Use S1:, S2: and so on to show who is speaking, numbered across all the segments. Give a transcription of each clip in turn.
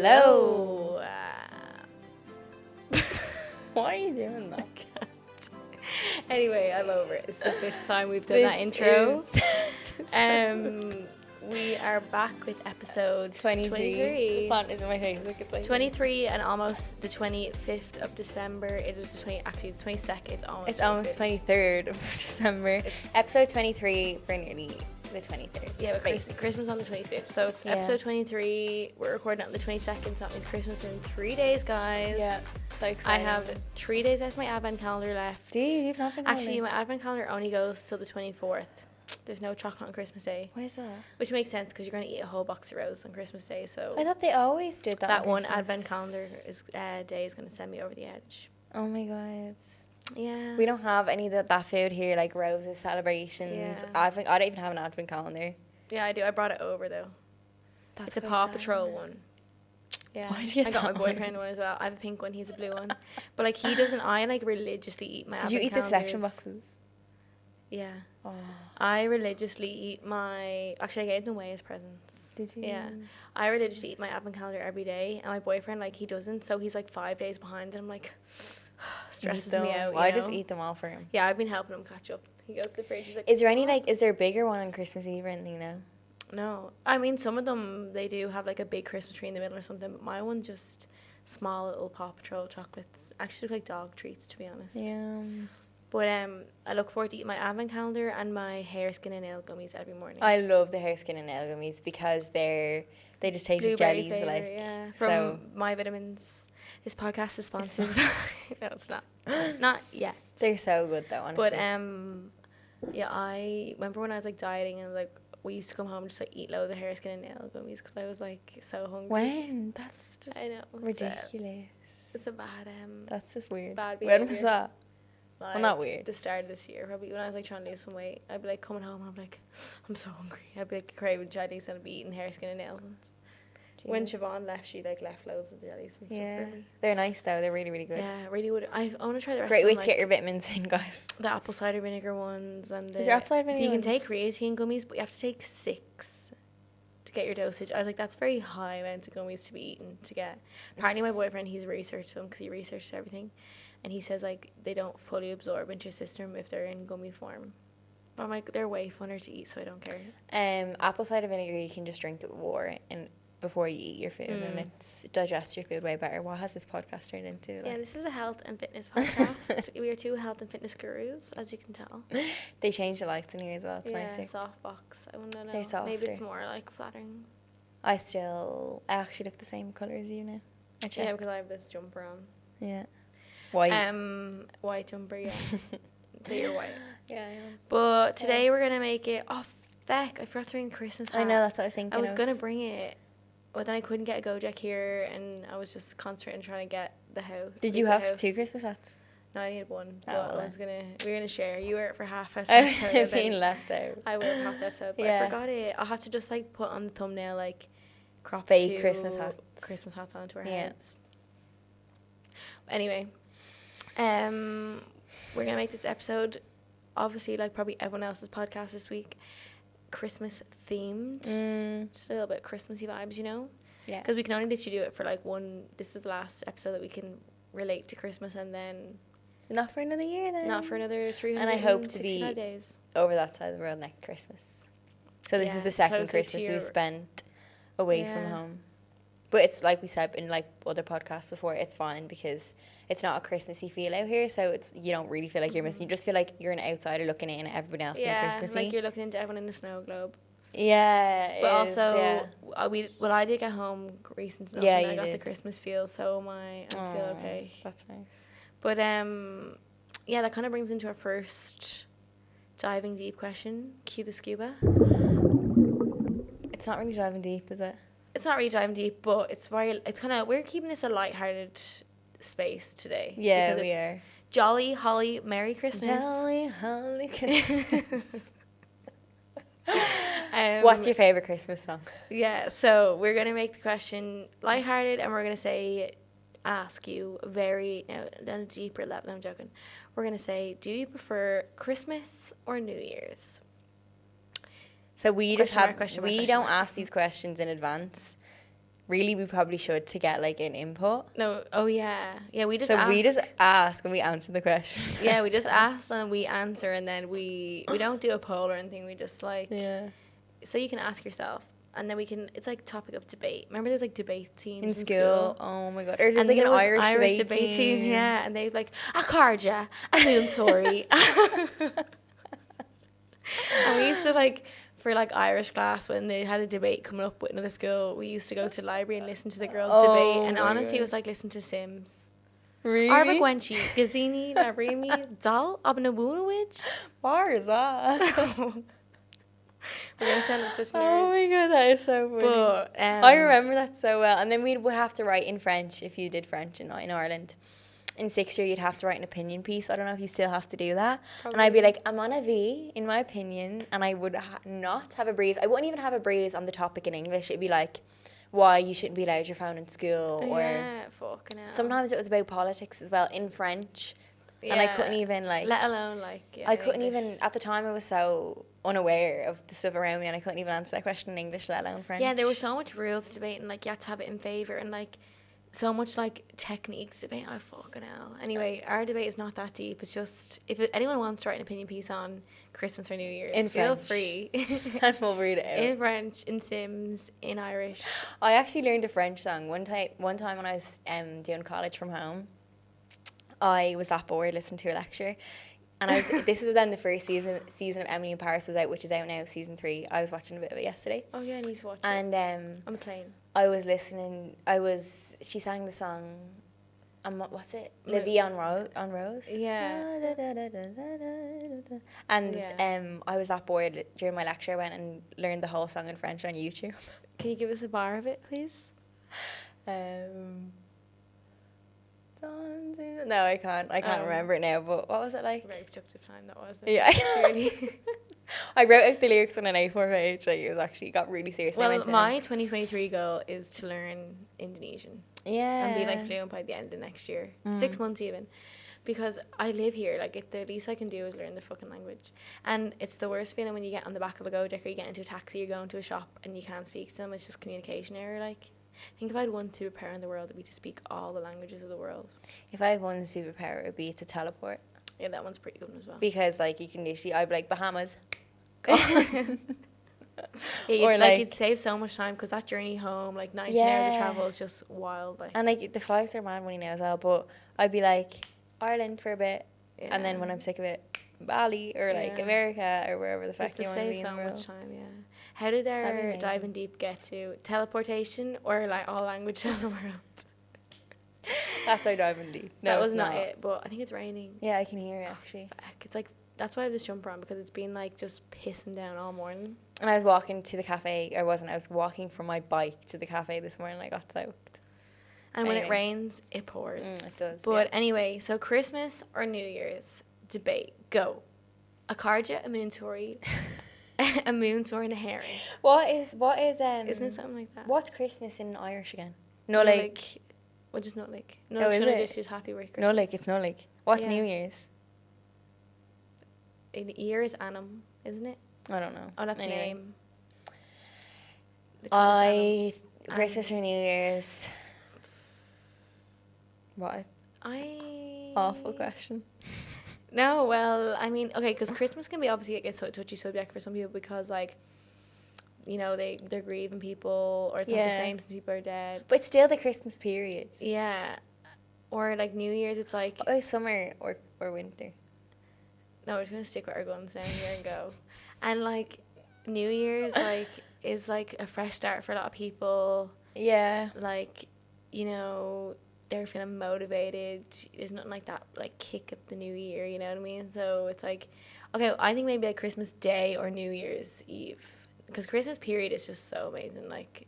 S1: Hello. Why are you doing that?
S2: Anyway, I'm over it. It's the 5th time we've done that intro. We are back with episode 23.
S1: The font is in my face. Look, it's like
S2: 23 and almost the 25th of December. It is the 22nd. It's almost
S1: 23rd of December. Episode 23 for nearly the 23rd.
S2: Yeah, but Christmas on the 25th. So it's episode 23. We're recording on the 22nd, so that means Christmas in 3 days, guys.
S1: Yeah. So exciting.
S2: I have 3 days out of my advent calendar left.
S1: Do you have an advent calendar?
S2: Actually, my advent calendar only goes till the 24th. There's no chocolate on Christmas Day.
S1: Why is that?
S2: Which makes sense because you're going to eat a whole box of roses on Christmas Day. So
S1: I thought they always did that.
S2: That one advent calendar day is going to send me over the edge.
S1: Oh my god.
S2: Yeah.
S1: We don't have any of that food here, like roses, celebrations.
S2: Yeah.
S1: I don't even have an advent calendar.
S2: Yeah, I do. I brought it over though. It's a Paw Patrol one. Yeah.
S1: Why did you
S2: I got my boyfriend one as well. I have a pink one. He's a blue one. But like he doesn't. I like religiously eat my.
S1: Did you eat the selection boxes?
S2: Yeah.
S1: Oh.
S2: I religiously eat my... Actually, I gave them away as presents.
S1: Did you?
S2: Yeah. I religiously eat my advent calendar every day. And my boyfriend, like, he doesn't. So he's, like, 5 days behind. And I'm, like, stresses me out,
S1: I just eat them all for him.
S2: Yeah, I've been helping him catch up. He goes to the fridge. He's like...
S1: Is there any, like... Is there a bigger one on Christmas Eve or anything, you know?
S2: No. I mean, some of them, they do have, like, a big Christmas tree in the middle or something. But my one's just small little Paw Patrol chocolates. Actually look like dog treats, to be honest.
S1: Yeah.
S2: But I look forward to eating my advent calendar and my hair, skin and nail gummies every morning.
S1: I love the hair, skin and nail gummies because they just taste like jellies.
S2: Flavor,
S1: like,
S2: yeah. From My Vitamins. This podcast is sponsored. No, it's not. Not yet.
S1: They're so good though, honestly.
S2: But yeah, I remember when I was like dieting and like we used to come home and just like eat loads of hair, skin and nail gummies because I was like so hungry.
S1: When? That's just ridiculous.
S2: It's a bad
S1: That's just weird.
S2: Bad behavior.
S1: When was that?
S2: Like,
S1: well, not weird.
S2: The start of this year, probably when I was like trying to lose some weight, I'd be like coming home and I'm like, I'm so hungry. I'd be like craving jellies and I'd be eating hair, skin and nails. When Siobhan left, she like left loads of jellies and stuff for me.
S1: They're nice though. They're really, really good.
S2: Yeah, really would. I want to try the rest.
S1: Great
S2: of
S1: way
S2: them,
S1: to get your vitamins in, guys.
S2: The apple cider vinegar ones and
S1: Is there apple cider vinegar?
S2: You can take creatine gummies, but you have to take 6 to get your dosage. I was like, that's very high amount of gummies to be eaten to get. Apparently, my boyfriend, he's researched them because he researched everything. And he says, like, they don't fully absorb into your system if they're in gummy form. But I'm like, they're way funner to eat, so I don't care.
S1: Apple cider vinegar, you can just drink it with water and before you eat your food, and it digests your food way better. What has this podcast turned into? Like?
S2: Yeah, this is a health and fitness podcast. We are 2 health and fitness gurus, as you can tell.
S1: They changed the lights in here as well. It's nicer.
S2: Yeah, soft box. I want to know.
S1: They're softer.
S2: Maybe it's more, like, flattering.
S1: I actually look the same colour as you now.
S2: Yeah, because I have this jumper on.
S1: Yeah. White.
S2: White jumper, yeah. So you're white.
S1: Yeah, I am.
S2: But today we're going to make it... Oh, feck. I forgot to bring the Christmas hat.
S1: I know, that's what I was thinking.
S2: I was going to bring it, but then I couldn't get a Gojek here, and I was just concentrating trying to get the house.
S1: Did you have 2 Christmas hats?
S2: No, I needed one. But we were going to share. You were it for half a
S1: episode. I've been left out.
S2: I would have half the episode, but I forgot it. I'll have to just, like, put on the thumbnail, like, crop
S1: fake
S2: 2
S1: Christmas hats
S2: onto our heads. Anyway, we're gonna make this episode, obviously, like probably everyone else's podcast this week, Christmas themed. Just a little bit Christmassy vibes, you know. Yeah. Because we can only literally do it for like one. This is the last episode that we can relate to Christmas, and then
S1: not for another year. Then
S2: not for another 365
S1: days. And I hope to be
S2: days
S1: over that side of the world next Christmas. So this is the second Christmas we spent away from home. But it's like we said in like other podcasts before, it's fine because it's not a Christmassy feel out here, so you don't really feel like you're missing. You just feel like you're an outsider looking in at everybody else being Christmassy.
S2: Yeah, like you're looking into everyone in the snow globe.
S1: Yeah,
S2: but also, I did get home recent enough and I got the Christmas feel, so I feel okay.
S1: That's nice.
S2: But yeah, that kind of brings into our first diving deep question. Cue the scuba.
S1: It's not really diving deep, is it?
S2: It's not really diving deep, but it's kind of, we're keeping this a lighthearted space today.
S1: Yeah, we are.
S2: Jolly Holly Merry Christmas.
S1: Jolly Holly Christmas. What's your favourite Christmas song?
S2: Yeah, so we're going to make the question lighthearted, and we're going to ask you on a deeper level. I'm joking. We're going to say, do you prefer Christmas or New Year's?
S1: So we don't ask these questions in advance. really we probably should to get like an input.
S2: No, oh yeah. Yeah, we just
S1: so
S2: ask.
S1: we just ask and we answer the question.
S2: Yeah, we just ask and we answer, and then we don't do a poll or anything. We just like, so you can ask yourself, and then we can, it's like topic of debate. Remember there's like debate teams in school?
S1: Oh my god. Or there's like an Irish debate team.
S2: Yeah, and they'd like, a carja, a moon story. And we used to like, for like Irish class, when they had a debate coming up with another school, we used to go to the library and listen to the girls' debate. And honestly, it was like listening to Sims.
S1: Really?
S2: Arba Gwenchi, Gazini, Narimi, Dal, Abnabunowich.
S1: Where is that?
S2: We're going to sound like such nerds.
S1: Oh my god, that is so funny. But, I remember that so well. And then we would have to write in French if you did French in Ireland. In 6th year, you'd have to write an opinion piece. I don't know if you still have to do that. Probably. And I'd be like, I'm on a V, in my opinion, and I would not have a breeze. I wouldn't even have a breeze on the topic in English. It'd be like, why you shouldn't be allowed your phone in school.
S2: Yeah, fucking hell.
S1: Sometimes it was about politics as well, in French. Yeah. And I couldn't even, like...
S2: Let alone, like, yeah,
S1: I couldn't even... At the time, I was so unaware of the stuff around me, and I couldn't even answer that question in English, let alone French.
S2: Yeah, there was so much rules to debate, and, like, you had to have it in favour, and, like... So much like techniques debate. I fucking hell. Anyway, our debate is not that deep. It's just if anyone wants to write an opinion piece on Christmas or New Year's,
S1: in
S2: feel
S1: French.
S2: Free.
S1: And we'll read it out.
S2: In French, in Sims, in Irish.
S1: I actually learned a French song one time when I was doing college from home. I was that bored listening to a lecture. And this was then the first season of Emily in Paris was out, which is out now, season 3. I was watching a bit of it yesterday.
S2: Oh yeah, I need to watch it.
S1: And
S2: on the plane.
S1: I was listening. She sang the song. What's it? La Vie en Rose.
S2: Yeah.
S1: And I was that bored during my lecture. I went and learned the whole song in French on YouTube.
S2: Can you give us a bar of it, please?
S1: No, I can't. I can't remember it now. But what was it like?
S2: Very productive time that was.
S1: Yeah. I wrote out the lyrics on an A4 page. Like, it was actually got really serious.
S2: Well, my 2023 goal is to learn Indonesian.
S1: Yeah.
S2: And be like fluent by the end of next year. 6 months even. Because I live here. Like, the least I can do is learn the fucking language. And it's the worst feeling when you get on the back of a Gojek or you get into a taxi, you're going to a shop and you can't speak to them. It's just communication error. Like, think if I had one superpower in the world, it'd be to speak all the languages of the world.
S1: If I had one superpower, it would be to teleport.
S2: Yeah, that one's pretty good as well.
S1: Because, like, you can literally, I'd be like, Bahamas.
S2: Yeah, or like you'd save so much time because that journey home, like 19 hours of travel, is just wild. Like,
S1: and like the flights are mad money now as well. But I'd be like Ireland for a bit, and then when I'm sick of it, Bali or like America or wherever the fuck you want to be.
S2: Save so much time. Yeah. How did our diving deep get to teleportation or like all languages of the world?
S1: That's our diving deep. No,
S2: that was not it. But I think it's raining.
S1: Yeah, I can hear it actually.
S2: Fuck. It's like. That's why I have this jumper on, because it's been like just pissing down all morning. And
S1: I was walking to the cafe. I was walking from my bike to the cafe this morning. I got soaked.
S2: And when it rains, it pours.
S1: It does.
S2: But anyway, so Christmas or New Year's debate. Go. A carja, a moon tory, a moon tory, and a herring.
S1: What is?
S2: Isn't it something like that?
S1: What's Christmas in Irish again? No, like.
S2: Well, just not like. No, is it? Just happy with Christmas.
S1: No, like it's not like. What's New Year's?
S2: In year is annum, isn't it?
S1: I don't know.
S2: Oh, that's a name.
S1: Christmas or New Year's. What? Awful question.
S2: No, well, I mean, okay, because Christmas can be obviously a touchy subject for some people because, like, you know, they're grieving people, or it's not the same since people are dead.
S1: But it's still the Christmas period.
S2: Yeah. Or, like, New Year's, it's like...
S1: summer or winter.
S2: No, we're just going to stick with our guns down here and go. And, like, New Year's, like, is, like, a fresh start for a lot of people.
S1: Yeah.
S2: Like, you know, they're feeling motivated. There's nothing like that, like, kick up the new year, you know what I mean? So it's like, okay, I think maybe, like, Christmas Day or New Year's Eve. Because Christmas period is just so amazing, like...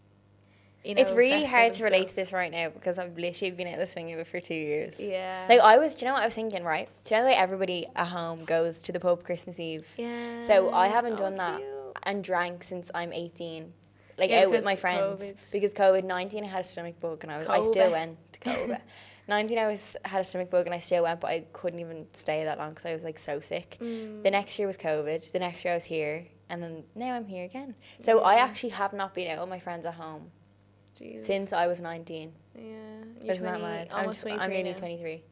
S2: You know,
S1: it's really hard to relate to this right now because I've literally been out the swing of it for 2 years.
S2: Yeah.
S1: Like, do you know what I was thinking, right? Do you know how everybody at home goes to the pub Christmas Eve?
S2: Yeah.
S1: So I haven't done that and drank since I'm 18. Like, out with my friends. COVID. Because COVID-19, I had a stomach bug and I still went to COVID. 19, had a stomach bug and I still went, but I couldn't even stay that long because I was, like, so sick. The next year was COVID. The next year I was here. And then now I'm here again. So I actually have not been out with my friends at home
S2: Jesus.
S1: Since I was 19.
S2: Yeah. You're
S1: Isn't that mad?
S2: Almost 23
S1: I'm nearly
S2: now.
S1: 23.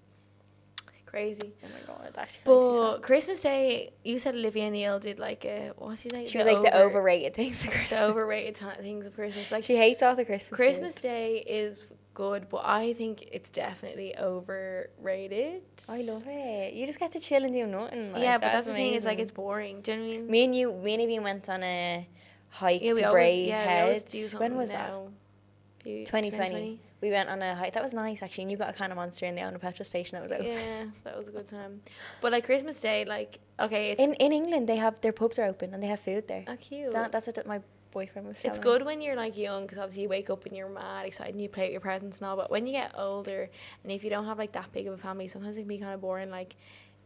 S2: Crazy.
S1: Oh my god, that's crazy.
S2: But Christmas Day, you said Olivia Neal did like a, what did you say?
S1: She was like the overrated things of Christmas.
S2: The overrated things of Christmas. Like
S1: she hates all the
S2: Christmas Day is good, but I think it's definitely overrated.
S1: I love it. You just get to chill and do nothing. Like,
S2: yeah, but that's the
S1: amazing.
S2: thing, is like it's boring. Do you know what I mean?
S1: Me and you went on a hike to
S2: we
S1: Bray
S2: always
S1: Head.
S2: do something.
S1: When was
S2: now.
S1: that? 2020. We went on a hike. That was nice, actually. And you got a can of Monster in the petrol station that was open.
S2: Yeah, that was a good time. But like Christmas Day, like, okay, it's...
S1: In England, they have their pubs are open and they have food there.
S2: Oh, cute.
S1: That's what my boyfriend was telling
S2: It's good when you're like young, because obviously you wake up and you're mad excited and you play with your presents and all. But when you get older, and if you don't have like that big of a family, sometimes it can be kind of boring. Like,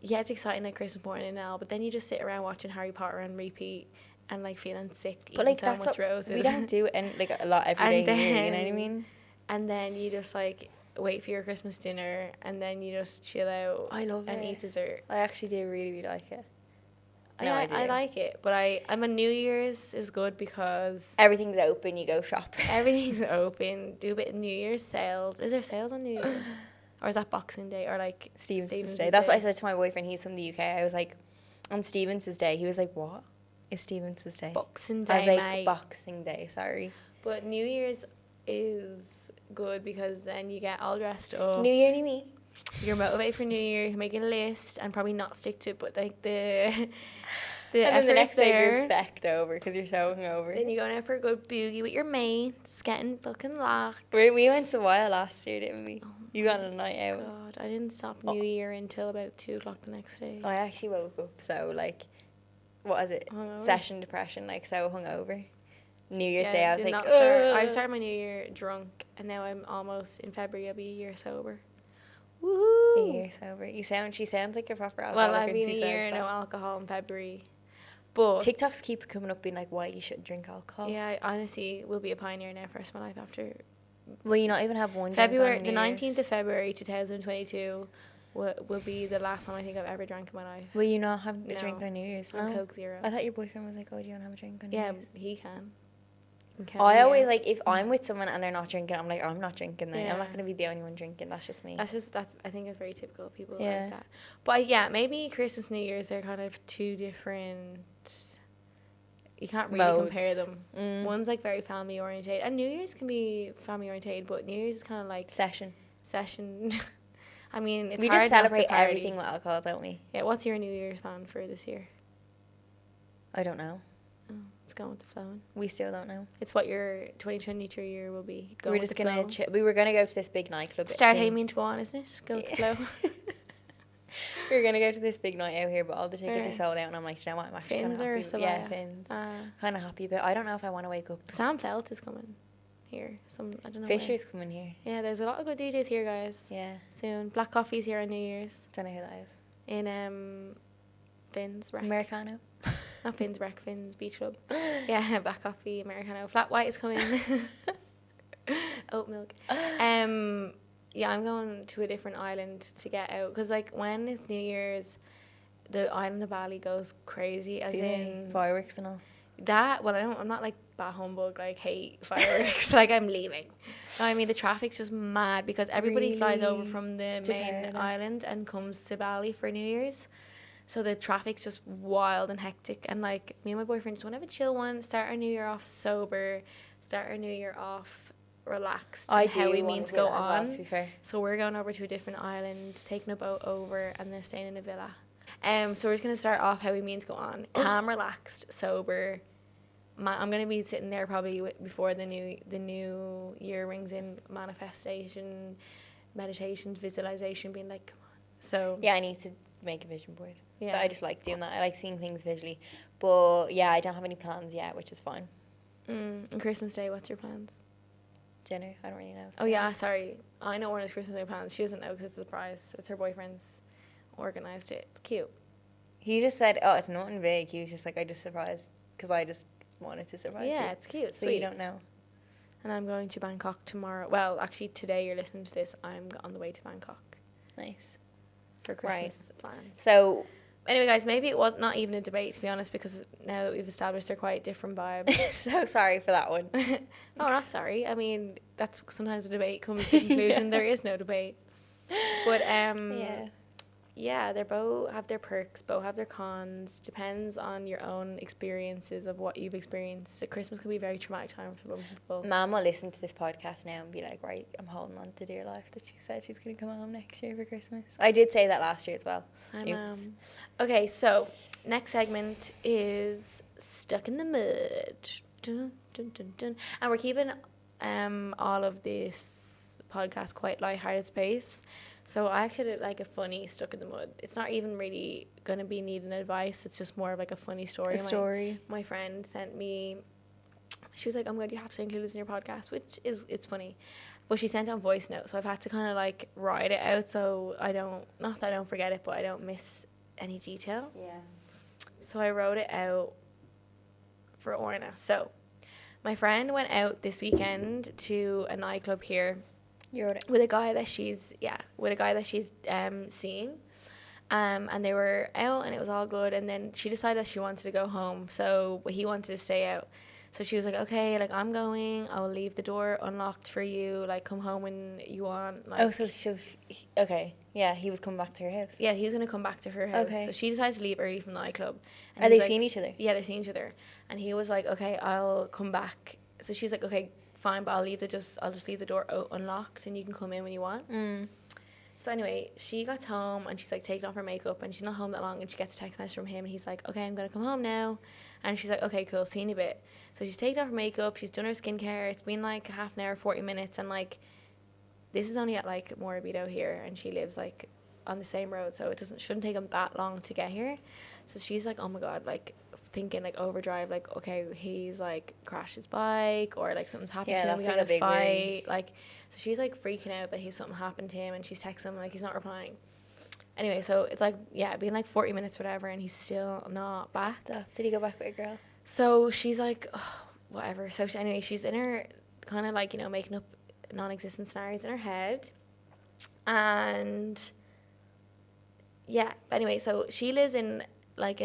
S2: yeah, it's exciting like Christmas morning and all, but then you just sit around watching Harry Potter and repeat and like feeling sick,
S1: but
S2: eating
S1: like
S2: so much roses.
S1: We don't do it like a lot every day here, you know what I mean?
S2: And then you just like wait for your Christmas dinner, and then you just chill out.
S1: I love
S2: and
S1: it.
S2: eat dessert.
S1: I actually do really like it.
S2: I like it, but I'm a New Year's is good because
S1: everything's open. You go shop.
S2: Everything's open. Do a bit of New Year's sales. Is there sales on New Year's, or is that Boxing Day, or like
S1: Stevens's Day? That's what I said to my boyfriend. He's from the UK. I was like, on Stevens's Day. He was like, what is Stevens's Day?
S2: Boxing Day.
S1: I was like,
S2: mate.
S1: Boxing Day. Sorry.
S2: But New Year's is good because then you get all dressed up.
S1: New Year, new me.
S2: You're motivated for New Year. You're making a list and probably not stick to it, but like the
S1: and then the next day you're fecked over because you're so hungover.
S2: Then you go out for a good boogie with your mates, getting fucking locked.
S1: We went to Wild last year, didn't we? You got a night out.
S2: God, I didn't stop New Year until about 2 o'clock the next day.
S1: I actually woke up so like, what is it?
S2: Hungover.
S1: Session depression, like so hungover. New Year's Day, I was like,
S2: I started my New Year drunk, and now I'm almost in February. I'll be a year sober. Woohoo!
S1: A year sober. She sounds like a proper alcoholic.
S2: Well, I've been a year no alcohol in February. But
S1: TikToks keep coming up being like, why you shouldn't drink alcohol.
S2: Yeah, I honestly will be a pioneer now for the rest of my life after.
S1: Will you not even have one
S2: February,
S1: drink
S2: the
S1: on
S2: 19th of February 2022 will be the last time I think I've ever drank in my life.
S1: Will you not have a drink on New Year's?
S2: No, Coke Zero.
S1: I thought your boyfriend was like, oh, do you want to have a drink on New Year's?
S2: Yeah, he can.
S1: I always like, if I'm with someone and they're not drinking, I'm like, I'm not drinking then. I'm not going to be the only one drinking. That's just me.
S2: I think it's very typical of people like that. But yeah, maybe Christmas, New Year's are kind of two different. You can't really compare them. One's like very family orientated, and New Year's can be family orientated, but New Year's is kind of like
S1: session.
S2: I mean, it's
S1: we
S2: hard
S1: just celebrate
S2: not to
S1: everything with alcohol, don't we?
S2: Yeah. What's your New Year's plan for this year?
S1: I don't know.
S2: Oh, it's going with the flow.
S1: We still don't know.
S2: It's what your 2022 year will be.
S1: We're just gonna. We were gonna go to this big nightclub.
S2: Start how you mean to go on, isn't it? Go with the flow.
S1: We were gonna go to this big night out here, but all the tickets are sold out, and I'm like, you know what? I'm actually kind of happy.
S2: Yeah,
S1: Fins. Kind of happy, but I don't know if I want to wake up.
S2: Sam Felt is coming here. I don't know.
S1: Fisher's coming here.
S2: Yeah, there's a lot of good DJs here, guys.
S1: Yeah.
S2: Soon. Black Coffee's here on New Year's.
S1: Don't know who that is.
S2: In Finn's Rec.
S1: Americano.
S2: Not Finn's Rec, Finn's Beach Club. Yeah, Black Coffee, Americano. Flat White is coming. Oat milk. Yeah, I'm going to a different island to get out. Because, like, when it's New Year's, the island of Bali goes crazy. As in
S1: fireworks and all.
S2: I'm not, like, bah humbug, like, hate fireworks. Like, I'm leaving. No, I mean, the traffic's just mad because everybody flies over from the main island and comes to Bali for New Year's. So the traffic's just wild and hectic. And, like, me and my boyfriend just want to have a chill one, start our New Year off sober, start our New Year off relaxed. How we mean to go on. To be fair. So we're going over to a different island, taking a boat over, and then staying in a villa. So we're just going to start off how we mean to go on. Calm, relaxed, sober. I'm going to be sitting there probably before the new year rings in, manifestation, meditation, visualization, being like, come on. So
S1: yeah, I need to make a vision board. Yeah, I just like doing that. I like seeing things visually. But yeah, I don't have any plans yet, which is fine.
S2: And Christmas Day, what's your plans?
S1: Dinner. I don't really know.
S2: Oh yeah, sorry. I know Orna's Christmas Day plans. She doesn't know because it's a surprise. It's her boyfriend's organised it. It's cute.
S1: He just said, "Oh, it's nothing big." He was just like, "I just surprised because I just wanted to surprise you."
S2: Yeah, it's cute. It's
S1: so
S2: sweet.
S1: You don't know.
S2: And I'm going to Bangkok tomorrow. Well, actually, today you're listening to this. I'm on the way to Bangkok.
S1: Nice.
S2: For Christmas plans.
S1: So.
S2: Anyway, guys, maybe it was not even a debate, to be honest, because now that we've established they're quite different vibes.
S1: So sorry for that one.
S2: No, not sorry. I mean, that's sometimes a debate comes to conclusion. There is no debate. But yeah, they both have their perks, both have their cons. Depends on your own experiences of what you've experienced. So Christmas can be a very traumatic time for some people.
S1: Mum will listen to this podcast now and be like, right, I'm holding on to dear life that she said she's going to come home next year for Christmas. I did say that last year as well.
S2: Hi, Mum. Okay, so next segment is Stuck in the Mud. Dun, dun, dun, dun. And we're keeping all of this podcast quite lighthearted space. So I actually did like a funny Stuck in the Mud. It's not even really going to be needing advice. It's just more of like a funny story.
S1: A story.
S2: My friend sent me, she was like, oh my God, you have to include this in your podcast, which is, it's funny. But she sent on voice note. So I've had to kind of like write it out so I don't, not that I don't forget it, but I don't miss any detail.
S1: Yeah.
S2: So I wrote it out for Orna. So my friend went out this weekend to a nightclub here. With a guy that she's seeing, and they were out and it was all good, and then she decided that she wanted to go home, so he wanted to stay out. So she was like, okay, like I'm going, I'll leave the door unlocked for you, like come home when you want. Like,
S1: okay, yeah, he was coming back to her house.
S2: Yeah, he was going to come back to her house.
S1: Okay.
S2: So she decided to leave early from the nightclub.
S1: Are they seeing each other?
S2: Yeah, they're seeing each other. And he was like, okay, I'll come back. So she's like, okay, fine, but I'll just leave the door unlocked and you can come in when you want. So anyway, she got home and she's like taking off her makeup and she's not home that long, and she gets a text message from him and he's like, okay, I'm gonna come home now. And she's like, okay, cool, see you in a bit. So she's taken off her makeup, she's done her skincare, it's been like half an hour, 40 minutes, and like this is only at like Morabito here, and she lives like on the same road, so it shouldn't take them that long to get here. So she's like, oh my God, like thinking like overdrive, like okay, he's like crashed his bike or like something's happened to him, we got a fight, like, so she's like freaking out that something happened to him, and she's texting him like he's not replying. Anyway, so it's like, yeah, been like 40 minutes whatever, and he's still not back.
S1: Stop. Did he go back with a girl?
S2: So she's like, oh, whatever. So anyway, she's in her kind of like, you know, making up non-existent scenarios in her head, and yeah, but anyway, so she lives in like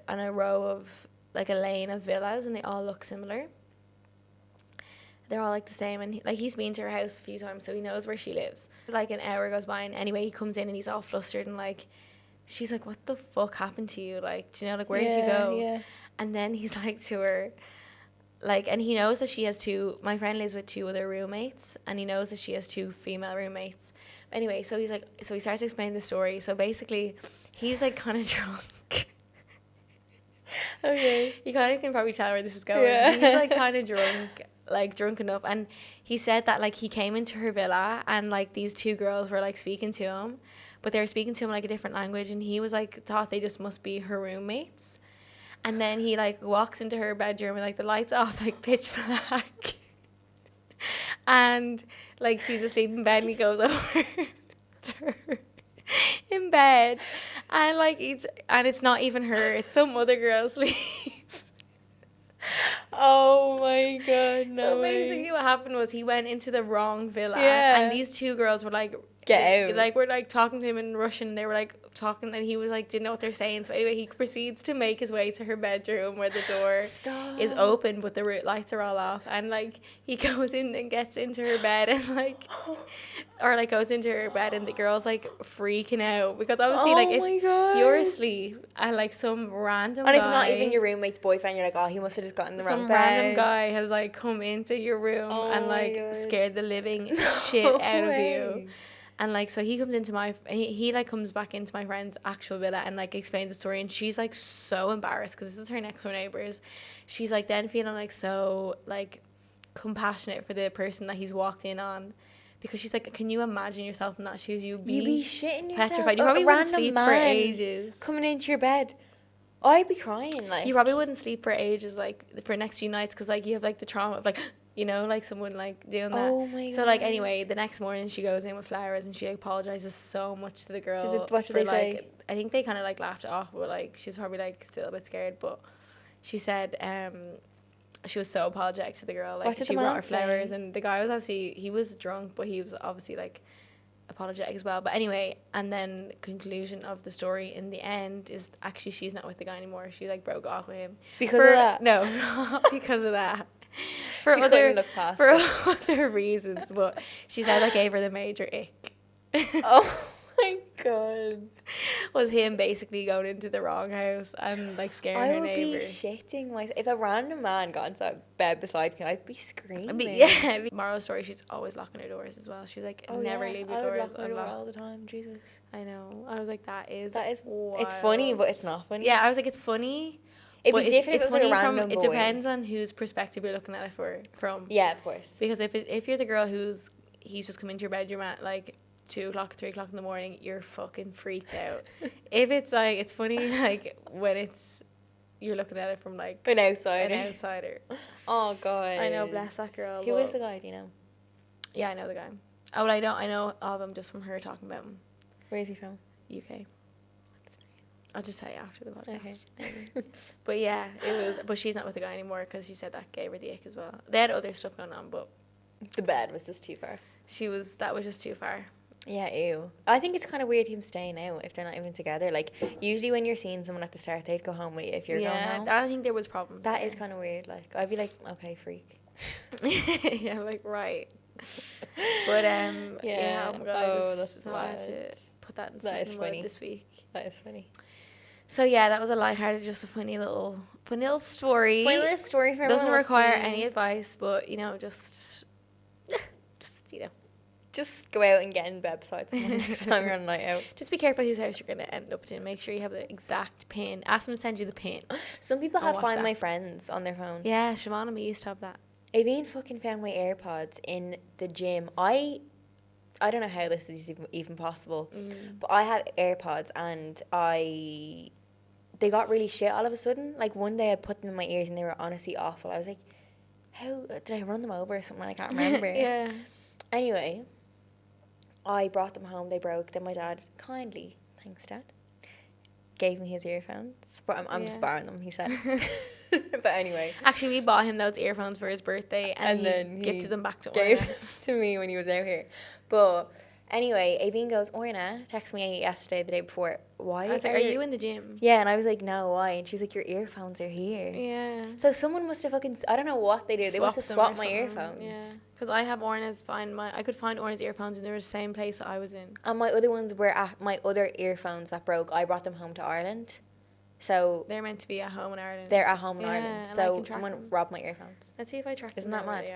S2: on a row of like a lane of villas, and they all look similar. They're all like the same, and he's been to her house a few times, so he knows where she lives. Like an hour goes by, and anyway, he comes in and he's all flustered, and like she's like, what the fuck happened to you? Like, do you know, like, where did you go? Yeah. And then he's like to her, like, and he knows that she has my friend lives with 2 other roommates, and he knows that she has 2 female roommates. Anyway, so he starts explaining the story. So basically, he's like kind of drunk.
S1: Okay.
S2: You kind of can probably tell where this is going. Yeah. He's like kind of drunk enough, and he said that like he came into her villa and like these 2 girls were like speaking to him, but they were speaking to him like a different language, and he was like thought they just must be her roommates. And then he like walks into her bedroom and like the lights off, like pitch black, and like she's asleep in bed, and he goes over to her in bed, and like it's not even her, it's some other girl asleep.
S1: Oh my God, no.
S2: So basically what happened was he went into the wrong villa, and these 2 girls were like,
S1: get out.
S2: Like, we're like talking to him in Russian, and they were like talking, and he was like, didn't know what they're saying. So anyway, he proceeds to make his way to her bedroom where the door is open, but the lights are all off, and like he goes in and gets into her bed, and like or like goes into her bed, and the girl's like freaking out because obviously like if you're asleep and like some random
S1: and
S2: guy,
S1: it's not even your roommate's boyfriend, you're like, oh, he must have just gotten the wrong bed.
S2: Some random guy has like come into your room and like scared the living shit out of you. And like, so he comes into he like comes back into my friend's actual villa and like explains the story, and she's like so embarrassed because this is her next door neighbors. She's like then feeling like so like compassionate for the person that he's walked in on, because she's like, can you imagine yourself in that shoes? You'd be
S1: shitting yourself.
S2: Petrified. You probably wouldn't sleep for ages.
S1: Coming into your bed, I'd be crying. Like,
S2: you probably wouldn't sleep for ages, like for next few nights, because like you have like the trauma of like, you know, like someone like doing that.
S1: Oh my God.
S2: So like anyway, the next morning she goes in with flowers, and she like apologizes so much to the girl.
S1: What did they say?
S2: I think they kind of like laughed it off, but like she was probably like still a bit scared. But she said she was so apologetic to the girl. Like she brought her flowers, and the guy was obviously, he was drunk, but he was obviously like apologetic as well. But anyway, and then conclusion of the story in the end is actually she's not with the guy anymore. She like broke off with him
S1: because of that.
S2: No, not because of that. other reasons, but she said that gave her the major ick.
S1: Oh my god.
S2: Was him basically going into the wrong house and like scaring her neighbour.
S1: I would be shitting myself. If a random man got into bed beside me, I'd be screaming.
S2: Yeah. Moral story, she's always locking her doors as well. She's like, never leave your doors
S1: unlocked. I would lock my door all the time, Jesus.
S2: I know. I was like, that is wild.
S1: It's funny, but it's not funny.
S2: Yeah, I was like, it's funny.
S1: It'd be different if it was like a random boy.
S2: It depends on whose perspective you're looking at it from.
S1: Yeah, of course.
S2: Because if you're the girl he's just come into your bedroom at like 2 o'clock, 3 o'clock in the morning, you're fucking freaked out. If it's like, it's funny like when you're looking at it from like
S1: an outsider. Oh god.
S2: I know, bless that girl.
S1: Who is the guy? Do you know?
S2: Yeah, I know the guy. Oh, well, I know all of them just from her talking about him.
S1: Where is he from?
S2: UK. I'll just tell you after the podcast. Okay. But yeah, it was. But she's not with the guy anymore because she said that gave her the ick as well. They had other stuff going on, but
S1: the bed was just too far.
S2: That was just too far.
S1: Yeah, ew. I think it's kind of weird him staying out if they're not even together. Like, usually when you're seeing someone at the start, they'd go home with you if you're going home.
S2: Yeah, I think there was problems.
S1: That is kind of weird. Like, I'd be like, okay, freak.
S2: Yeah, like, right. But, yeah, oh my God, I just wanted to put that in something funny this week.
S1: That is funny.
S2: So, yeah, that was a lighthearted, just a funny little story.
S1: Funny little story for
S2: Doesn't require any advice, but, you know, just, you know.
S1: Just go out and get in bed beside someone next time you're on a night out.
S2: Just be careful whose house you're going to end up in. Make sure you have the exact pin. Ask them to send you the pin.
S1: Some people have Find My Friends on their phone.
S2: Yeah, Siobhan and me used to have that.
S1: I've fucking found my AirPods in the gym. I don't know how this is even possible, but I have AirPods and they got really shit all of a sudden. Like one day I put them in my ears and they were honestly awful. I was like, how did I run them over or something? I can't remember.
S2: Yeah.
S1: Anyway, I brought them home. They broke. Then my dad kindly, thanks Dad, gave me his earphones. But I'm just borrowing them, he said. But anyway.
S2: Actually, we bought him those earphones for his birthday and then he gifted them back to Orna. Gave them
S1: to me when he was out here. But anyway, Aveen goes, Orna, text me yesterday, the day before. Why?
S2: I was like, are you in the gym?
S1: Yeah, and I was like, no, why? And she's like, your earphones are here.
S2: Yeah.
S1: So someone must have I don't know what they did. They must have swapped my earphones.
S2: Yeah. Because I have I could find Orna's earphones and they were the same place I was in.
S1: And my other ones were at my other earphones that broke. I brought them home to Ireland. So
S2: they're meant to be at home in Ireland.
S1: They're at home in Ireland. So someone robbed my earphones.
S2: Let's see if I track them.
S1: Isn't that mad?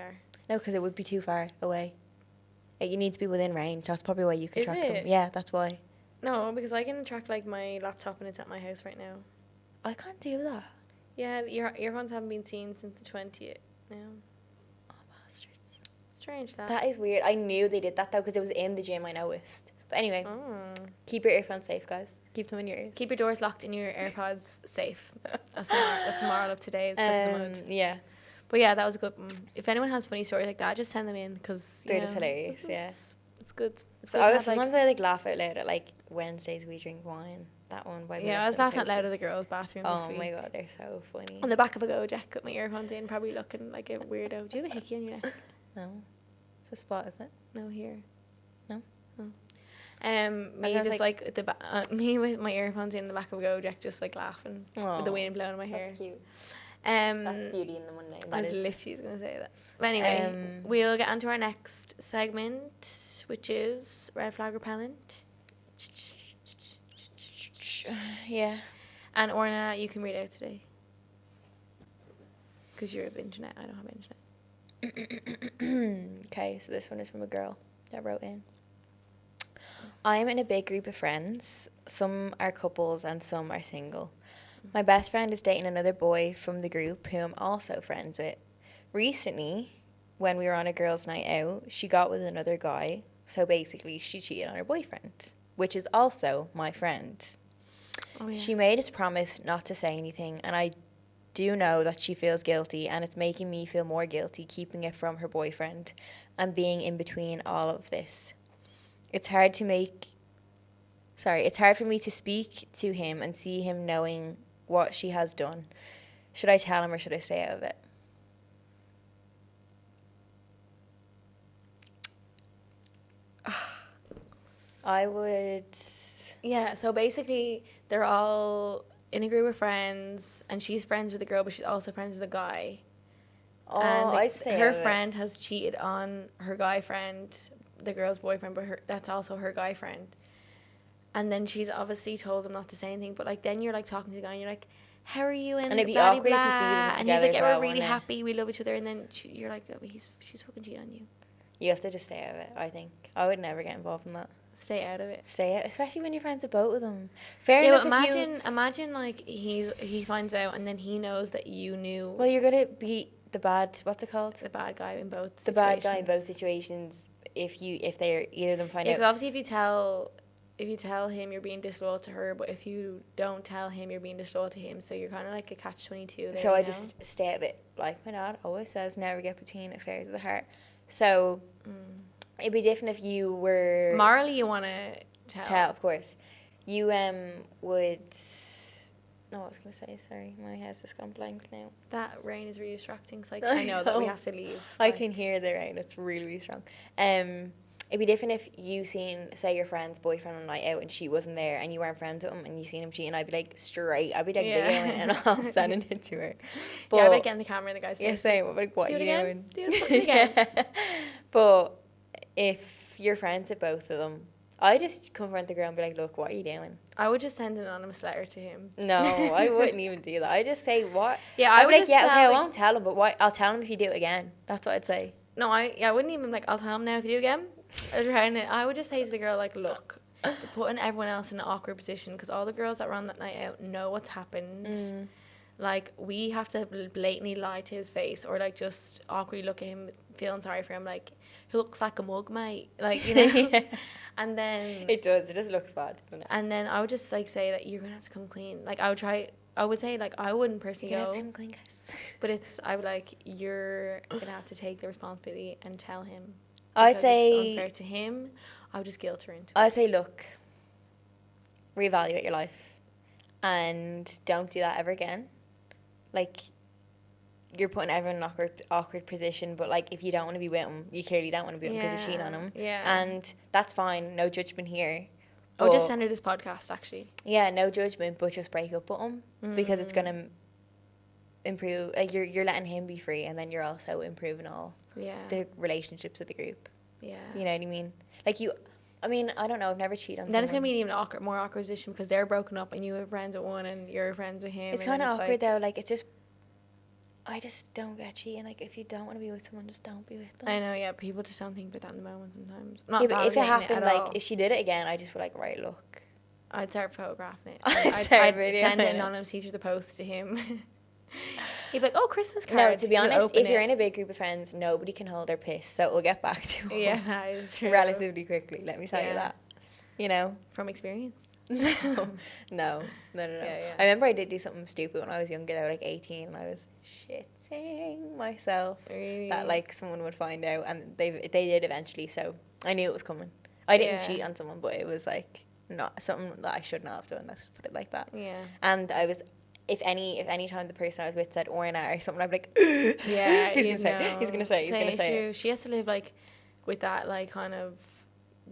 S1: No, because it would be too far away. You need to be within range. That's probably why you can track them. Yeah, that's why.
S2: No, because I can track like my laptop and it's at my house right now.
S1: I can't do that.
S2: Yeah, your earphones haven't been seen since the 20th now.
S1: Oh, bastards.
S2: Strange that.
S1: That is weird. I knew they did that though because it was in the gym, I noticed. But anyway, keep your earphones safe, guys. Keep them in your ears.
S2: Keep your doors locked and your AirPods safe. That's the moral of today. It's stuff in the mud.
S1: Yeah.
S2: But yeah, that was a good one. If anyone has funny stories like that, just send them in because
S1: they're just hilarious. Yeah,
S2: it's good. It's
S1: so
S2: good
S1: sometimes I laugh out loud at like Wednesdays we drink wine. That one by
S2: I was laughing out loud at the girls' bathroom this week.
S1: Oh my god, they're so funny.
S2: On the back of a Gojek, got my earphones in, probably looking like a weirdo. Do you have a hickey on your neck?
S1: No, it's a spot, isn't it?
S2: No, here.
S1: No.
S2: Me just like me with my earphones in the back of a Gojek, just like laughing with the wind blowing in my hair.
S1: That's cute. That's beauty in the Monday.
S2: I was literally going to say that. But anyway, we'll get on to our next segment, which is Red Flag Repellent.
S1: Yeah.
S2: And Orna, you can read out today. Because you have internet. I don't have internet.
S1: Okay, so this one is from a girl that wrote in. I'm in a big group of friends. Some are couples and some are single. My best friend is dating another boy from the group who I'm also friends with. Recently, when we were on a girls' night out, she got with another guy. So basically, she cheated on her boyfriend, which is also my friend. Oh, yeah. She made us promise not to say anything, and I do know that she feels guilty, and it's making me feel more guilty keeping it from her boyfriend and being in between all of this. It's hard for me to speak to him and see him knowing what she has done. Should I tell him or should I stay out of it? I would...
S2: Yeah, so basically they're all in a group of friends and she's friends with a girl but she's also friends with a guy.
S1: Oh,
S2: and
S1: I'd say
S2: her friend has cheated on her guy friend, the girl's boyfriend, but that's also her guy friend. And then she's obviously told him not to say anything, but like then you're like talking to the guy and you're like, how are you? And
S1: it'd be
S2: blah,
S1: awkward
S2: blah,
S1: if you see them together.
S2: and he's like, yeah,
S1: well,
S2: we're really happy, we love each other. And then you're like, oh, she's fucking cheating on you.
S1: You have to just stay out of it, I think. I would never get involved in that.
S2: Stay out of it.
S1: Stay out, especially when you're friends with both of them. Fair enough.
S2: But imagine like he finds out and then he knows that you knew.
S1: Well, you're gonna be the bad. What's it called?
S2: The bad guy in both.
S1: The bad guy in both situations. If they're either of them find out.
S2: Because obviously, if you tell him, you're being disloyal to her. But if you don't tell him, you're being disloyal to him. So you're kind of like a catch-22.
S1: So I just stay out of it. Like my dad always says, never get between affairs of the heart. So it'd be different if you were
S2: morally you want to tell.
S1: Of course. You would. No, I was going to say, sorry, my head's just gone blank now.
S2: That rain is really distracting, so I know that we have to leave.
S1: I can hear the rain, it's really, really strong. It'd be different if you seen, say, your friend's boyfriend on a night out and she wasn't there and you weren't friends with him and you seen him cheating. I'd be like, straight. I'd be like, videoing and I'll sending it to her. But,
S2: yeah, I'd be like, getting the camera in the guy's face.
S1: Yeah, same. I'd be like, what are you doing?
S2: Do it again.
S1: But if you're friends with both of them, I just confront the girl and be like, look, what are you doing?
S2: I would just send an anonymous letter to him.
S1: No, I wouldn't even do that. I just say, what?
S2: Yeah, I would
S1: like, yeah, okay, I won't tell him, but why? I'll tell him if you do it again. That's what I'd say.
S2: No, I wouldn't even like, I'll tell him now if you do it again. I would just say to the girl, like, look, putting everyone else in an awkward position because all the girls that were on that night out know what's happened. Like, we have to blatantly lie to his face or, like, just awkwardly look at him, feeling sorry for him. Like, he looks like a mug, mate. Like, you know? Yeah. And then...
S1: It does. It just looks bad, doesn't it?
S2: And then I would just, like, say that you're going to have to come clean. Like, I would say, like, I wouldn't personally go.
S1: Come clean, guys.
S2: But I would, like, you're going to have to take the responsibility and tell him.
S1: I'd say...
S2: It's unfair to him. I would just guilt her into it.
S1: I'd say, look, reevaluate your life and don't do that ever again. Like, you're putting everyone in an awkward position, but, like, if you don't want to be with him, you clearly don't want to be with him because you're cheating on him.
S2: Yeah.
S1: And that's fine. No judgment here.
S2: Oh, just send her this podcast, actually.
S1: Yeah, no judgment, but just break up with him because it's going to improve. Like, you're letting him be free, and then you're also improving all the relationships of the group. Yeah. You know what I mean? Like, I mean, I don't know. I've never cheated on someone.
S2: Then it's going to be an even more awkward position because they're broken up and you have friends with one and you're friends with him.
S1: It's kind of awkward, though. Like, it's just... I just don't get cheating. Like, if you don't want to be with someone, just don't be with them.
S2: I know, yeah. People just don't think about that in the moment sometimes.
S1: Not but if it happened, like, if she did it again, I'd just be like, right, look.
S2: I'd start photographing it.
S1: I'd
S2: send it anonymously through the post to him. He'd be like, oh, Christmas card.
S1: No, to be honest, if you're in a big group of friends, nobody can hold their piss, so we'll get back to it.
S2: Yeah, that is true.
S1: Relatively quickly, let me tell you that. You know?
S2: From experience?
S1: No.
S2: Yeah.
S1: I remember I did do something stupid when I was younger. I was like 18 and I was shitting myself.
S2: Really?
S1: That like someone would find out, and they did eventually, so I knew it was coming. I didn't cheat on someone, but it was like not something that I should not have done. Let's put it like that.
S2: Yeah.
S1: And I was, if any time the person I was with said Orna or something, I'd be like,
S2: yeah,
S1: he's gonna say it.
S2: She has to live like with that like kind of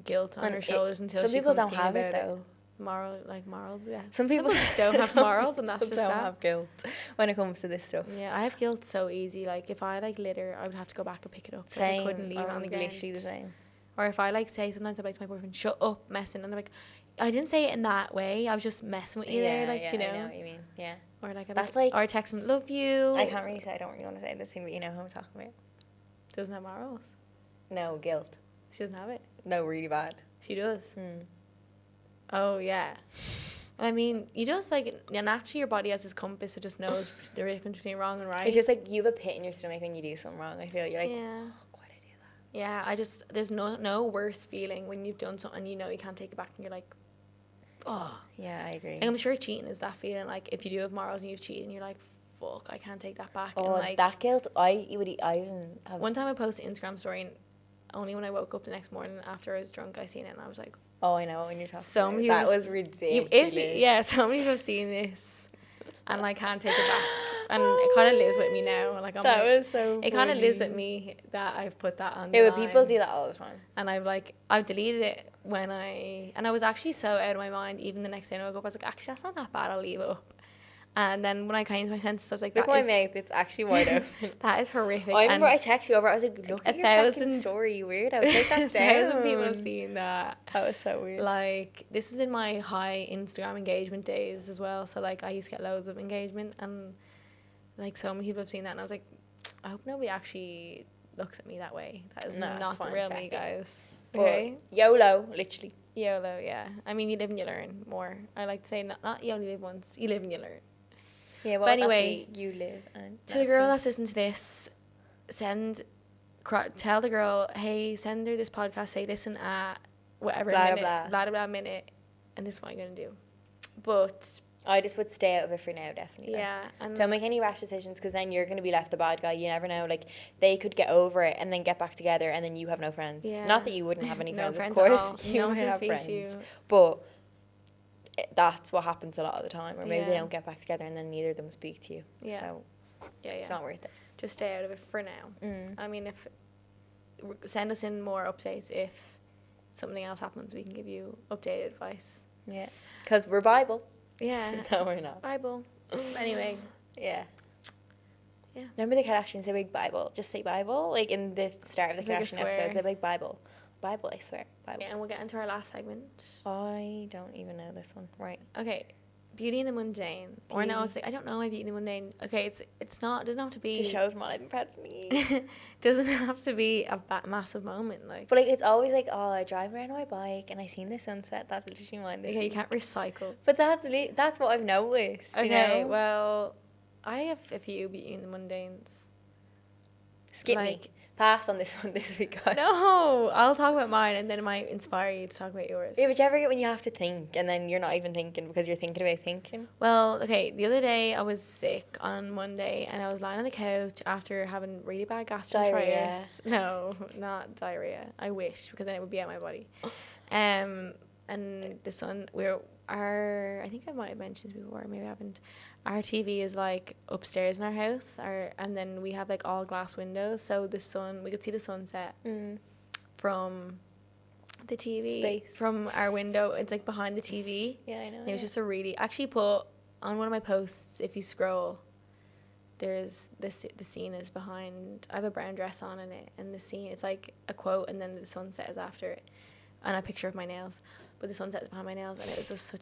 S2: guilt on her shoulders until
S1: some
S2: she
S1: people
S2: comes
S1: don't have it
S2: though.
S1: Morals,
S2: yeah.
S1: Some people
S2: don't have morals, and that's
S1: just
S2: don't
S1: have guilt when it comes to this stuff.
S2: Yeah, I have guilt so easy. Like if I like litter, I would have to go back and pick it up.
S1: Same.
S2: I couldn't leave it on the ground.
S1: Literally the same.
S2: Or if I like say sometimes I like to my boyfriend, shut up, messing, and they're like, I didn't say it in that way. I was just messing with you there, like you know.
S1: I know what you mean. Yeah.
S2: Or like
S1: that's like,
S2: or I text him, love you.
S1: I can't really say. I don't really want to say this thing, but you know who I'm talking about.
S2: Doesn't have morals.
S1: No, guilt.
S2: She doesn't have it.
S1: No, really bad.
S2: She does. Oh yeah. I mean, you just like naturally your body has this compass that just knows the difference between wrong and right.
S1: It's just like you have a pit in your stomach when you do something wrong. I feel you're like,
S2: yeah.
S1: Oh, why did I do that?
S2: Yeah, there's no worse feeling when you've done something you know you can't take it back and you're like, oh.
S1: Yeah, I agree.
S2: And I'm sure cheating is that feeling. Like if you do have morals and you've cheated and you're like, fuck, I can't take that back.
S1: Oh,
S2: and like
S1: that guilt. I even have.
S2: One time I posted an Instagram story and only when I woke up the next morning after I was drunk I seen it and I was like,
S1: oh, I know when you're talking
S2: so
S1: about it. That was ridiculous.
S2: So many people have seen this and I can't take it back. And it kind of lives with me now. Like
S1: that was so
S2: it kind of lives with me that I've put that on the
S1: line. People do that all the time.
S2: And I've deleted it and I was actually so out of my mind. Even the next day when I woke up, I was like, actually, that's not that bad. I'll leave it up. And then when I came to my senses, I was like,
S1: look at my mouth, it's actually wide open.
S2: That is horrific.
S1: I remember I texted you over, I was like, look at your fucking story, you weirdo. Take that down.
S2: 1,000 people have seen that.
S1: That was so weird.
S2: Like, this was in my high Instagram engagement days as well. So, like, I used to get loads of engagement. And, like, so many people have seen that. And I was like, I hope nobody actually looks at me that way. That is not the real me, guys. Okay?
S1: YOLO, literally.
S2: YOLO, yeah. I mean, you live and you learn more. I like to say, not you only live once, you live and you learn.
S1: Yeah, well,
S2: but anyway,
S1: you live and
S2: to the girl that's listening to this, tell the girl, hey, send her this podcast, say listen at whatever
S1: blah,
S2: minute,
S1: blah,
S2: blah, blah, minute, and this is what I'm going to do. But
S1: I just would stay out of it for now, definitely.
S2: Yeah. And
S1: don't make any rash decisions, because then you're going to be left the bad guy. You never know. Like, they could get over it and then get back together, and then you have no friends.
S2: Yeah.
S1: Not that you wouldn't have any
S2: no
S1: friends,
S2: friends,
S1: of course.
S2: You
S1: no
S2: would have friends.
S1: You. But that's what happens a lot of the time, or maybe they don't get back together and then neither of them speak to you.
S2: Yeah.
S1: So it's not worth it.
S2: Just stay out of it for now. I mean, send us in more updates if something else happens. We can give you updated advice.
S1: Yeah, because we're Bible.
S2: Yeah.
S1: No, we're not.
S2: Bible. Anyway.
S1: Yeah. Remember the Kardashians? They like Bible. Just say Bible. Like in the start of the Kardashian episodes, they like Bible. Bible, I swear. Bible.
S2: Yeah, and we'll get into our last segment.
S1: I don't even know this one. Right.
S2: Okay. Beauty in the mundane. Or no, it's like, I don't know my beauty in the mundane. Okay, it's not, doesn't have to be.
S1: To show from what I've impressed me.
S2: Doesn't have to be a massive moment, like.
S1: But like, it's always like, oh, I drive around my bike and I seen the sunset. That's literally mine.
S2: Okay, you can't recycle.
S1: But that's what I've noticed.
S2: Okay,
S1: you know?
S2: Well, I have a few beauty in the mundanes.
S1: Skip me. Pass on this one this week, guys.
S2: No, I'll talk about mine and then it might inspire you to talk about yours.
S1: Yeah, but you ever get when you have to think and then you're not even thinking because you're thinking about thinking?
S2: Well, okay, the other day I was sick on Monday and I was lying on the couch after having really bad gastroenteritis.
S1: Diarrhea.
S2: No, not diarrhea. I wish, because then it would be out my body. And the sun, I think I might have mentioned this before, maybe I haven't. Our TV is like upstairs in our house, and then we have like all glass windows, so we could see the sunset from the TV.
S1: Space.
S2: From our window. It's like behind the TV.
S1: Yeah, I know.
S2: And it was just actually put on one of my posts, if you scroll, there's the scene is behind, I have a brown dress on in it, and the scene, it's like a quote and then the sunset is after it, and a picture of my nails. But the sunset is behind my nails, and it was just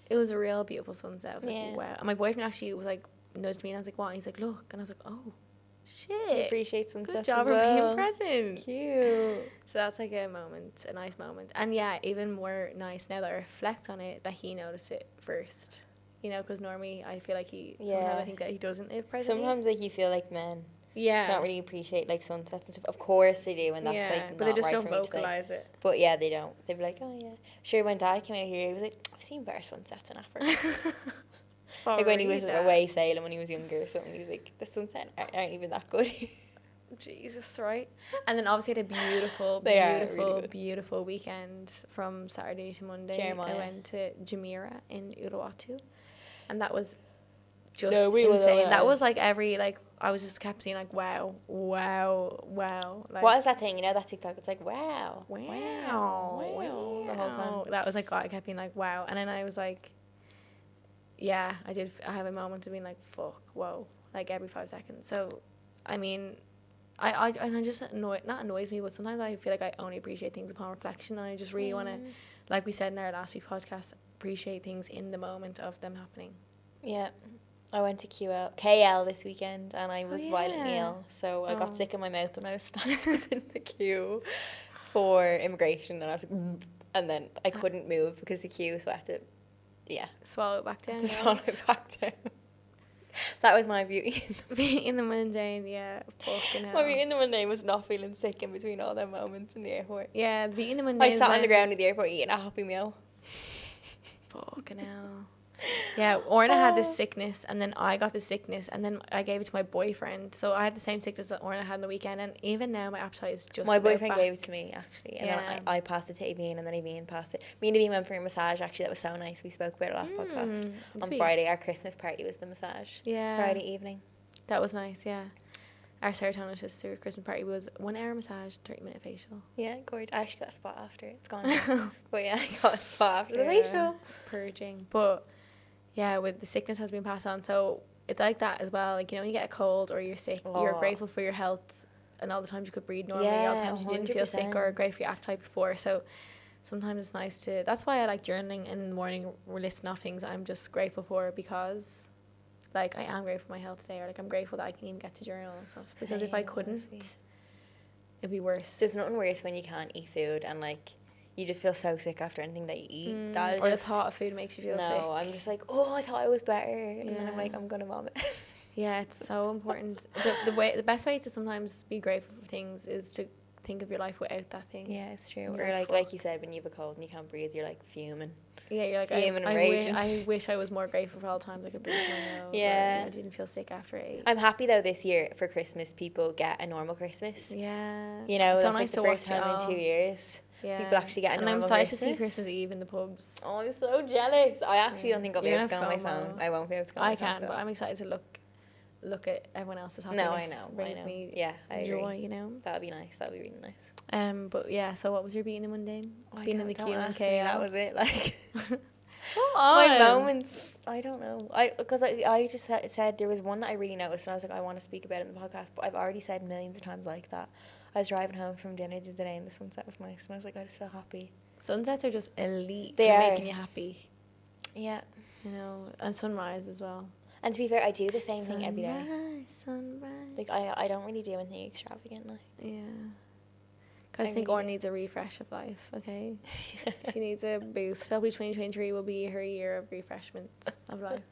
S2: it was a real beautiful sunset. I was like, wow. And my boyfriend actually was like, nudged me, and I was like, what? And he's like, look. And I was like, oh, shit.
S1: He appreciates sunset.
S2: Good job for being present.
S1: Cute.
S2: So that's like a nice moment. And yeah, even more nice now that I reflect on it, that he noticed it first. You know, because normally I feel like sometimes I think that he doesn't live presently.
S1: Sometimes like you feel like men.
S2: Yeah.
S1: Don't really appreciate like sunsets and stuff. Of course they do, and that's like
S2: but
S1: not
S2: they just
S1: right
S2: don't
S1: for me
S2: vocalize it.
S1: But yeah, they don't. They'd be like, oh yeah. Sure, when Dad came out here, he was like, I've seen better sunsets in Africa. Like when he was away sailing when he was younger or something, he was like, the sunsets aren't even that good.
S2: Jesus, right? And then obviously had a beautiful weekend from Saturday to Monday.
S1: Jeremiah.
S2: I went to Jumeirah in Uluwatu, and that was just insane. That was like I was just kept seeing like wow. Like,
S1: what is that thing? You know that TikTok? It's like wow
S2: the
S1: whole time.
S2: That was like I kept being like wow, and then I was like, yeah, I have a moment of being like fuck, whoa, like every 5 seconds. So, I mean, I just not annoys me, but sometimes I feel like I only appreciate things upon reflection, and I just really want to, like we said in our last week podcast, appreciate things in the moment of them happening.
S1: Yeah. I went to KL this weekend and I was violently ill, so I got sick in my mouth when I was standing in the queue for immigration, and I was like, and then I couldn't move because the queue, so I had to,
S2: swallow it back down.
S1: That was my beauty.
S2: In the mundane, yeah, fucking hell.
S1: My beauty in the mundane was not feeling sick in between all them moments in the airport.
S2: Yeah, the beauty in the mundane.
S1: I sat on the ground at the airport eating a Happy Meal.
S2: Fucking hell. Yeah, Orna had this sickness, and then I got the sickness, and then I gave it to my boyfriend. So I had the same sickness that Orna had on the weekend, and even now my appetite is just.
S1: My boyfriend gave it to me actually, and then I passed it to Aveen, and then Aveen passed it. Me and Aveen went for a massage. Actually, that was so nice. We spoke about it last podcast on Friday. Our Christmas party was the massage.
S2: Yeah,
S1: Friday evening.
S2: That was nice. Yeah. Our Serotonin Sister Christmas party was 1 hour massage, 30-minute facial.
S1: Yeah, gorgeous. I actually got a spot after. It's gone now. But yeah, I got a spot after the facial.
S2: Purging. But with the sickness has been passed on. So it's like that as well. Like, you know, when you get a cold or you're sick, you're grateful for your health and all the times you could breathe normally, all the times you didn't feel sick, or grateful for your appetite before. So sometimes it's nice to, that's why I like journaling in the morning, or listing off things I'm just grateful for, because like I am grateful for my health today, or like I'm grateful that I can even get to journal and stuff, because if I couldn't, it'd be worse.
S1: There's nothing worse when you can't eat food and like you just feel so sick after anything that you eat. That
S2: or the thought of food makes you feel sick.
S1: No, I'm just like, oh, I thought I was better, and then I'm like, I'm gonna vomit.
S2: Yeah, it's so important. The best way to sometimes be grateful for things is to think of your life without that thing.
S1: Yeah, it's true. Or like you said, when you have a cold and you can't breathe, you're like fuming.
S2: Yeah, you're like, I wish I was more grateful for all the times I could breathe my nose. Yeah. Or, I didn't feel sick after I ate.
S1: I'm happy though this year for Christmas people get a normal Christmas.
S2: Yeah.
S1: You know, so that's like the first time in 2 years. Yeah. People actually get a normal Christmas.
S2: And I'm excited to see Christmas Eve in the pubs.
S1: Oh, I'm so jealous. I actually don't think I'll be able to go on my phone. I won't be able to go on my phone.
S2: I can, but I'm excited to look at everyone else's happiness.
S1: No, I know.
S2: Brings me joy, agree. You know.
S1: That'd be nice. That'd be really nice.
S2: But yeah. So what was your being and mundane?
S1: Being in the queue and KL. That was it. Like
S2: my
S1: moments. I don't know. Because I just said there was one that I really noticed, and I was like, I want to speak about it in the podcast, but I've already said millions of times like that. I was driving home from dinner the other day, and the sunset was nice, and I was like, I just feel happy.
S2: Sunsets are just elite. They're making you happy.
S1: Yeah.
S2: You know, and sunrise as well.
S1: And to be fair, I do the same thing every day.
S2: Sunrise.
S1: Like, I don't really do anything extravagant. Like.
S2: Yeah. Because I think Orne needs a refresh of life, okay? She needs a boost. Hopefully 2023 will be her year of refreshments of life.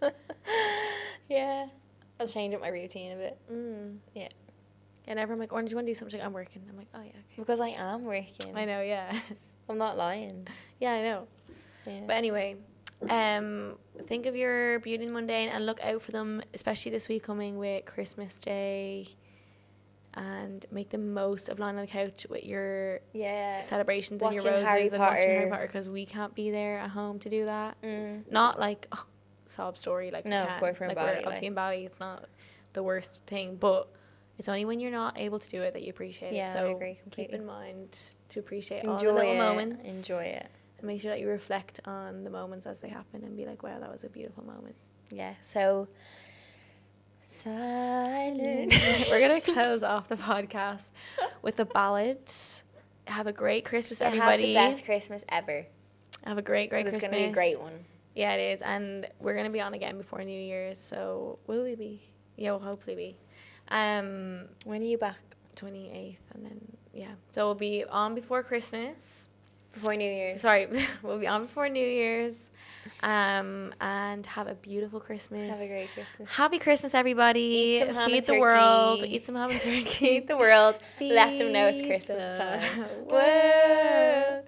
S1: Yeah. I'll change up my routine a bit. Yeah.
S2: And everyone like, Orne, do you want to do something? I'm working. I'm like, oh, yeah, okay.
S1: Because I am working.
S2: I know, yeah.
S1: I'm not lying.
S2: Yeah, I know. Yeah. But anyway... think of your beauty and mundane and look out for them, especially this week coming with Christmas Day, and make the most of lying on the couch with your celebrations and your roses and watching Harry Potter, because we can't be there at home to do that. Not like sob story, like
S1: no, of course,
S2: like we're obviously in Bali, it's not the worst thing, but it's only when you're not able to do it that you appreciate it. So I agree completely. Keep in mind to appreciate all the little moments.
S1: Enjoy it.
S2: And make sure that you reflect on the moments as they happen and be like, wow, that was a beautiful moment.
S1: Yeah, so silent.
S2: We're going to close off the podcast with a ballad. Have a great Christmas, everybody.
S1: Have the best Christmas ever.
S2: Have a great Christmas.
S1: It's going to be a great one.
S2: Yeah, it is. And we're going to be on again before New Year's. So will we be? Yeah, we'll hopefully be.
S1: When are you back?
S2: 28th. And then, yeah. So we'll be on before Christmas.
S1: Before New Year's.
S2: Sorry, we'll be on before New Year's. And have a beautiful Christmas.
S1: Have a great Christmas.
S2: Happy Christmas, everybody. Feed the world. Eat some ham and turkey.
S1: Feed the world. Let them know it's Christmas time. Whoa.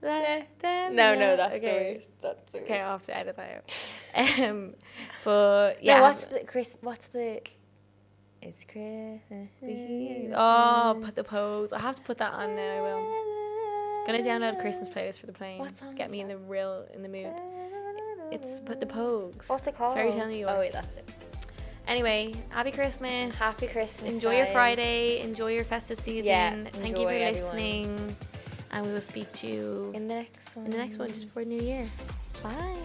S1: Let them know. No, that's the worst. That's the worst.
S2: Okay, I'll have to edit that out. But yeah.
S1: No, what's the it's Christmas.
S2: Oh, put the pose. I have to put that on now. I will. Gonna download a Christmas playlist for the plane.
S1: What song?
S2: Get me in the mood. It's Put the Pogues.
S1: What's it called?
S2: Fairy Tale New York.
S1: Oh wait, that's it.
S2: Anyway, happy Christmas.
S1: Happy Christmas.
S2: Enjoy your Friday. Enjoy your festive season.
S1: Yeah,
S2: thank you for listening. And we will speak to you
S1: in the next one.
S2: Just before New Year. Bye.